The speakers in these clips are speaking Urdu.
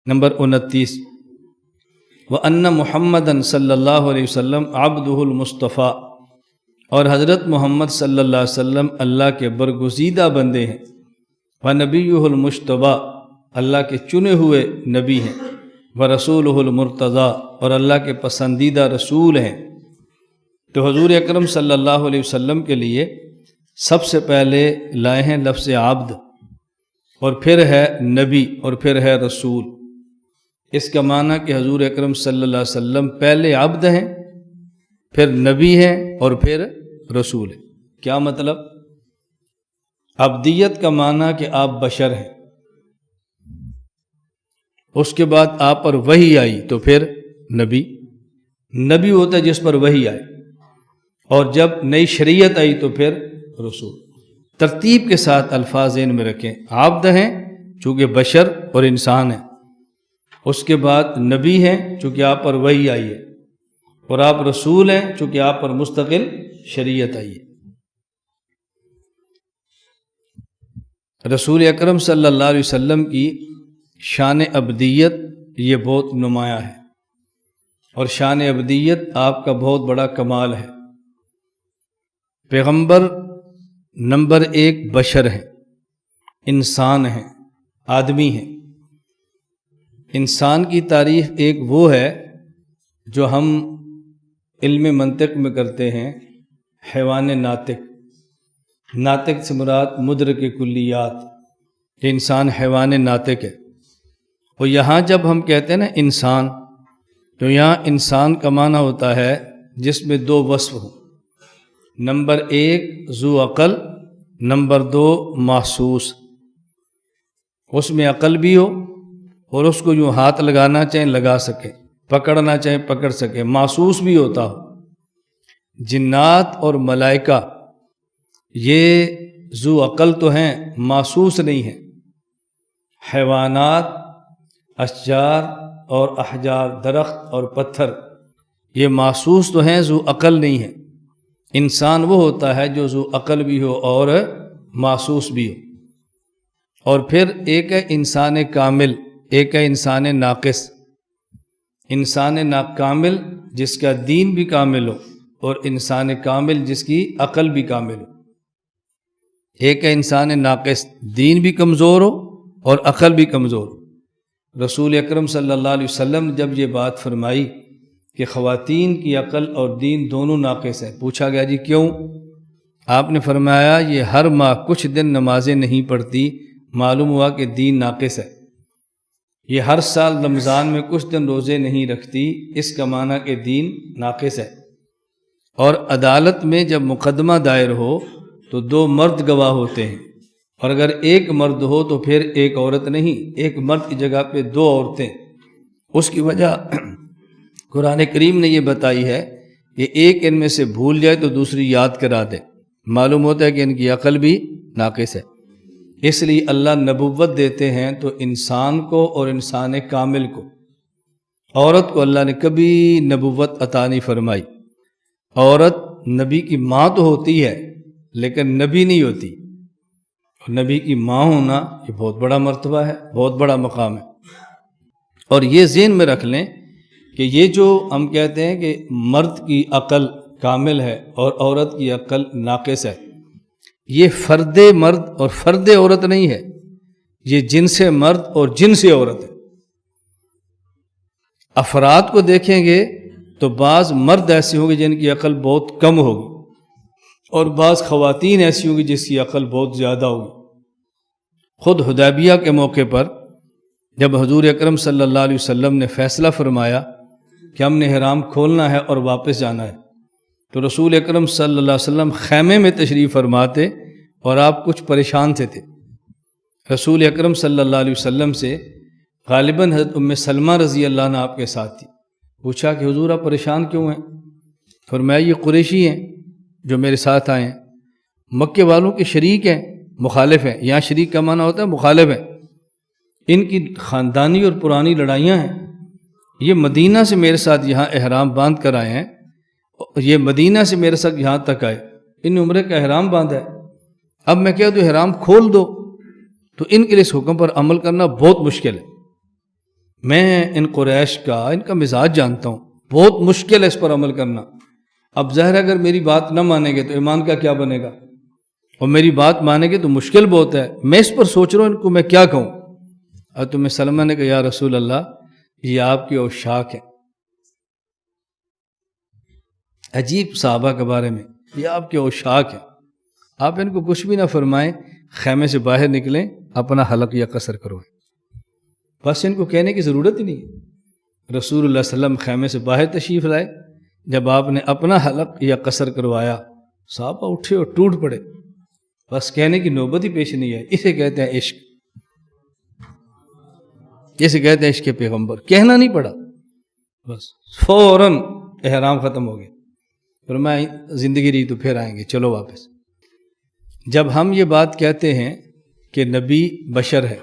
نمبر 29 وَأَنَّ مُحَمَّدًا صلی اللہ علیہ وسلم عبدہ المصطفیٰ، اور حضرت محمد صلی اللہ علیہ وسلم اللہ کے برگزیدہ بندے ہیں، وَنَبِيُّهُ الْمُجْتَبَىٰ، اللہ کے چنے ہوئے نبی ہیں، وَرَسُولُهُ الْمُرْتَضَىٰ، اور اللہ کے پسندیدہ رسول ہیں۔ تو حضور اکرم صلی اللہ علیہ وسلم کے لیے سب سے پہلے لائے ہیں لفظ عبد، اور پھر ہے نبی، اور پھر ہے رسول۔ اس کا معنی کہ حضور اکرم صلی اللہ علیہ وسلم پہلے عبد ہیں، پھر نبی ہیں، اور پھر رسول ہیں۔ کیا مطلب؟ عبدیت کا معنی کہ آپ بشر ہیں، اس کے بعد آپ پر وحی آئی تو پھر نبی ہوتا ہے جس پر وحی آئے، اور جب نئی شریعت آئی تو پھر رسول۔ ترتیب کے ساتھ الفاظ ذہن میں رکھیں، عبد ہیں چونکہ بشر اور انسان ہیں، اس کے بعد نبی ہیں چونکہ آپ پر وحی آئی ہے، اور آپ رسول ہیں چونکہ آپ پر مستقل شریعت آئی ہے۔ رسول اکرم صلی اللہ علیہ وسلم کی شان عبدیت یہ بہت نمایاں ہے، اور شان عبدیت آپ کا بہت بڑا کمال ہے۔ پیغمبر نمبر 1 بشر ہیں، انسان ہیں، آدمی ہیں۔ انسان کی تعریف ایک وہ ہے جو ہم علم منطق میں کرتے ہیں، حیوان ناطق۔ ناطق سے مراد مدرک کلیات، کہ انسان حیوان ناطق ہے۔ اور یہاں جب ہم کہتے ہیں نا انسان، تو یہاں انسان کا معنی ہوتا ہے جس میں 2 وصف ہوں، نمبر 1 ذو عقل، نمبر 2 محسوس۔ اس میں عقل بھی ہو اور اس کو جو ہاتھ لگانا چاہیں لگا سکے، پکڑنا چاہیں پکڑ سکے، محسوس بھی ہوتا ہو۔ جنات اور ملائکہ یہ ذو عقل تو ہیں، محسوس نہیں ہیں۔ حیوانات، اشجار اور احجار، درخت اور پتھر، یہ محسوس تو ہیں، ذو عقل نہیں ہیں۔ انسان وہ ہوتا ہے جو ذو عقل بھی ہو اور محسوس بھی ہو۔ اور پھر ایک ہے انسان کامل، ایک ہے انسان ناقص۔ انسان کامل جس کا دین بھی کامل ہو، اور انسان کامل جس کی عقل بھی کامل ہو۔ ایک ہے انسان ناقص، دین بھی کمزور ہو اور عقل بھی کمزور ہو۔ رسول اکرم صلی اللہ علیہ وسلم نے جب یہ بات فرمائی کہ خواتین کی عقل اور دین دونوں ناقص ہیں، پوچھا گیا جی کیوں؟ آپ نے فرمایا یہ ہر ماہ کچھ دن نمازیں نہیں پڑھتی، معلوم ہوا کہ دین ناقص ہے۔ یہ ہر سال رمضان میں کچھ دن روزے نہیں رکھتی، اس کا معنی کہ دین ناقص ہے۔ اور عدالت میں جب مقدمہ دائر ہو تو 2 مرد گواہ ہوتے ہیں، اور اگر ایک مرد ہو تو پھر ایک عورت نہیں، ایک مرد کی جگہ پہ 2 عورتیں۔ اس کی وجہ قرآن کریم نے یہ بتائی ہے کہ ایک ان میں سے بھول جائے تو دوسری یاد کرا دے، معلوم ہوتا ہے کہ ان کی عقل بھی ناقص ہے۔ اس لیے اللہ نبوت دیتے ہیں تو انسان کو اور انسان کامل کو، عورت کو اللہ نے کبھی نبوت عطا نہیں فرمائی۔ عورت نبی کی ماں تو ہوتی ہے لیکن نبی نہیں ہوتی، اور نبی کی ماں ہونا یہ بہت بڑا مرتبہ ہے، بہت بڑا مقام ہے۔ اور یہ ذہن میں رکھ لیں کہ یہ جو ہم کہتے ہیں کہ مرد کی عقل کامل ہے اور عورت کی عقل ناقص ہے، یہ فرد مرد اور فرد عورت نہیں ہے، یہ جنس مرد اور جنس عورت ہے۔ افراد کو دیکھیں گے تو بعض مرد ایسے ہوں گے جن کی عقل بہت کم ہوگی، اور بعض خواتین ایسی ہوں گی جس کی عقل بہت زیادہ ہوگی۔ خود حدیبیہ کے موقع پر جب حضور اکرم صلی اللہ علیہ وسلم نے فیصلہ فرمایا کہ ہم نے احرام کھولنا ہے اور واپس جانا ہے، تو رسول اکرم صلی اللہ علیہ وسلم خیمے میں تشریف فرماتے اور آپ کچھ پریشان تھے۔ رسول اکرم صلی اللہ علیہ وسلم سے غالباً حضرت ام سلمہ رضی اللہ عنہ آپ کے ساتھ تھی۔ پوچھا کہ حضور آپ پریشان کیوں ہیں؟ فرمایا یہ قریشی ہیں جو میرے ساتھ آئے ہیں، مکے والوں کے شریک ہیں، مخالف ہیں۔ یہاں شریک کا معنی ہوتا ہے مخالف ہیں، ان کی خاندانی اور پرانی لڑائیاں ہیں۔ یہ مدینہ سے میرے ساتھ یہاں احرام باندھ کر آئے ہیں، یہ مدینہ سے میرے ساتھ یہاں تک آئے، ان عمرے کا احرام باندھا ہے، اب میں کہہ دوں احرام کھول دو تو ان کے لیے اس حکم پر عمل کرنا بہت مشکل ہے۔ میں ان قریش کا ان کا مزاج جانتا ہوں، بہت مشکل ہے اس پر عمل کرنا۔ اب ظاہر اگر میری بات نہ مانیں گے تو ایمان کا کیا بنے گا، اور میری بات مانیں گے تو مشکل بہت ہے، میں اس پر سوچ رہا ہوں ان کو میں کیا کہوں۔ اور تمہیں سلمہ نے کہا یا رسول اللہ یہ آپ کی اوشاک ہے۔ عجیب صحابہ کے بارے میں، یہ آپ کی اوشاک ہے، آپ ان کو کچھ بھی نہ فرمائیں، خیمے سے باہر نکلیں، اپنا حلق یا قصر کرو، بس ان کو کہنے کی ضرورت ہی نہیں ہے۔ رسول اللہ صلی اللہ علیہ وسلم خیمے سے باہر تشریف لائے، جب آپ نے اپنا حلق یا قصر کروایا صحابہ اٹھے اور ٹوٹ پڑے، بس کہنے کی نوبت ہی پیش نہیں ہے۔ اسے کہتے ہیں عشق، اسے کہتے ہیں عشق پیغمبر، کہنا نہیں پڑا، بس فوراً احرام ختم ہو گیا، فرمایا زندگی رہی تو پھر آئیں گے، چلو واپس۔ جب ہم یہ بات کہتے ہیں کہ نبی بشر ہے،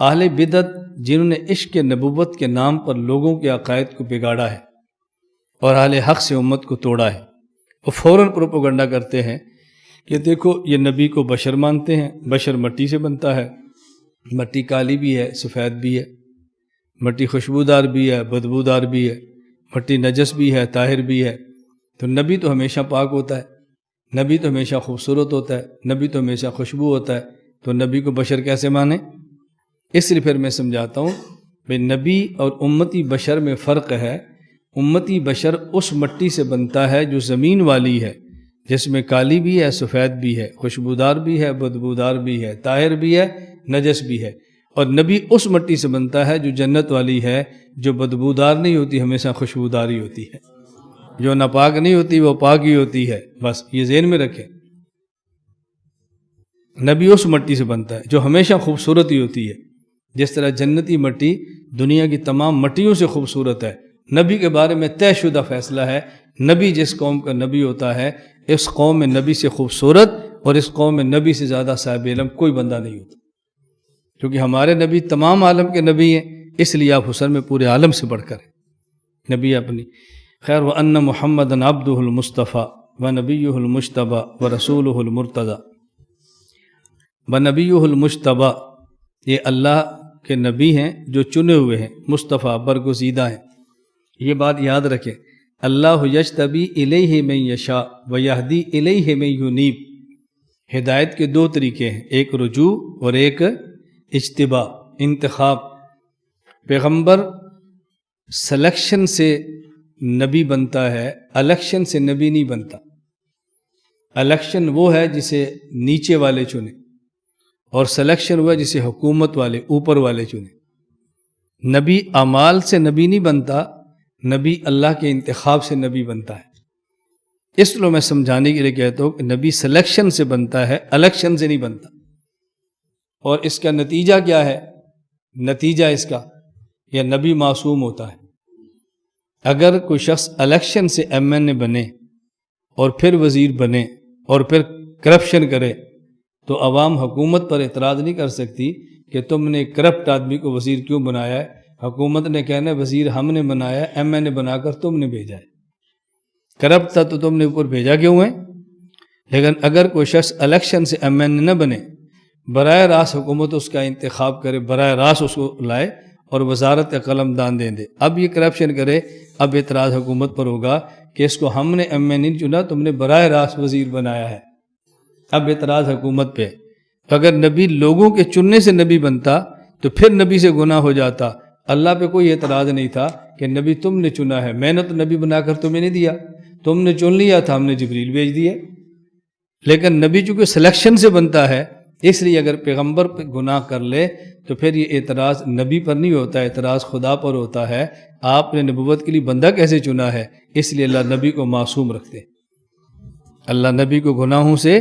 اہل بدعت جنہوں نے عشق نبوت کے نام پر لوگوں کے عقائد کو بگاڑا ہے اور اہل حق سے امت کو توڑا ہے، وہ فوراً پروپیگنڈا کرتے ہیں کہ دیکھو یہ نبی کو بشر مانتے ہیں، بشر مٹی سے بنتا ہے، مٹی کالی بھی ہے سفید بھی ہے، مٹی خوشبودار بھی ہے بدبودار بھی ہے، مٹی نجس بھی ہے طاہر بھی ہے، تو نبی تو ہمیشہ پاک ہوتا ہے، نبی تو ہمیشہ خوبصورت ہوتا ہے، نبی تو ہمیشہ خوشبو ہوتا ہے، تو نبی کو بشر کیسے مانیں؟ اس لیے پھر میں سمجھاتا ہوں بھئی نبی اور امتی بشر میں فرق ہے۔ امتی بشر اس مٹی سے بنتا ہے جو زمین والی ہے، جس میں کالی بھی ہے سفید بھی ہے، خوشبودار بھی ہے بدبودار بھی ہے، طاہر بھی ہے نجس بھی ہے، اور نبی اس مٹی سے بنتا ہے جو جنت والی ہے، جو بدبودار نہیں ہوتی ہمیشہ خوشبودار ہی ہوتی ہے، جو ناپاک نہیں ہوتی وہ پاک ہی ہوتی ہے، بس یہ ذہن میں رکھیں۔ نبی اس مٹی سے بنتا ہے جو ہمیشہ خوبصورت ہی ہوتی ہے، جس طرح جنتی مٹی دنیا کی تمام مٹیوں سے خوبصورت ہے۔ نبی کے بارے میں طے شدہ فیصلہ ہے، نبی جس قوم کا نبی ہوتا ہے، اس قوم میں نبی سے خوبصورت اور اس قوم میں نبی سے زیادہ صاحب علم کوئی بندہ نہیں ہوتا، کیونکہ ہمارے نبی تمام عالم کے نبی ہیں، اس لیے آپ حسن میں پورے عالم سے بڑھ کر ہیں نبی اپنی۔ خیر وَأَنَّ مُحَمَّدًا عَبْدُهُ الْمُصْطَفَى وَنَبِيُّهُ الْمُجْتَبَى وَرَسُولُهُ الْمُرْتَضَى۔ وَنَبِيُّهُ الْمُجْتَبَى، یہ اللہ کے نبی ہیں جو چنے ہوئے ہیں، مصطفیٰ برگزیدہ ہیں۔ یہ بات یاد رکھیں، اللہ یجتبی الیہ من یشاء ویہدی الیہ من ینیب۔ ہدایت کے دو طریقے ہیں، ایک رجوع اور ایک اجتباء، انتخاب۔ پیغمبر سلیکشن سے نبی بنتا ہے، الیکشن سے نبی نہیں بنتا۔ الیکشن وہ ہے جسے نیچے والے چنے، اور سلیکشن وہ ہے جسے حکومت والے اوپر والے چنے۔ نبی اعمال سے نبی نہیں بنتا، نبی اللہ کے انتخاب سے نبی بنتا ہے۔ اس لیے میں سمجھانے کے لیے کہتا ہوں کہ نبی سلیکشن سے بنتا ہے، الیکشن سے نہیں بنتا۔ اور اس کا نتیجہ کیا ہے؟ نتیجہ اس کا یہ نبی معصوم ہوتا ہے۔ اگر کوئی شخص الیکشن سے ایم این اے بنے اور پھر وزیر بنے اور پھر کرپشن کرے تو عوام حکومت پر اعتراض نہیں کر سکتی کہ تم نے کرپٹ آدمی کو وزیر کیوں بنایا ہے۔ حکومت نے کہنا ہے وزیر ہم نے بنایا ہے، ایم این اے بنا کر تم نے بھیجا ہے، کرپٹ تھا تو تم نے اوپر بھیجا کیوں ہے؟ لیکن اگر کوئی شخص الیکشن سے ایم این اے نہ بنے، براہ راست حکومت اس کا انتخاب کرے، براہ راست اس کو لائے اور وزارت قلم دان دے دے، اب یہ کرپشن کرے، اب اعتراض حکومت پر ہوگا کہ اس کو ہم نے ایم این اے نہیں چنا، تم نے براہ راست وزیر بنایا ہے، اب اعتراض حکومت پہ۔ اگر نبی لوگوں کے چننے سے نبی بنتا تو پھر نبی سے گناہ ہو جاتا۔ اللہ پہ کوئی اعتراض نہیں تھا کہ نبی تم نے چنا ہے، میں نے تو نبی بنا کر تمہیں نہیں دیا، تم نے چن لیا تھا، ہم نے جبریل بھیج دیے۔ لیکن نبی چونکہ سلیکشن سے بنتا ہے، اس لیے اگر پیغمبر پہ گناہ کر لے تو پھر یہ اعتراض نبی پر نہیں ہوتا، اعتراض خدا پر ہوتا ہے، آپ نے نبوت کے لیے بندہ کیسے چنا ہے؟ اس لیے اللہ نبی کو معصوم رکھتے، اللہ نبی کو گناہوں سے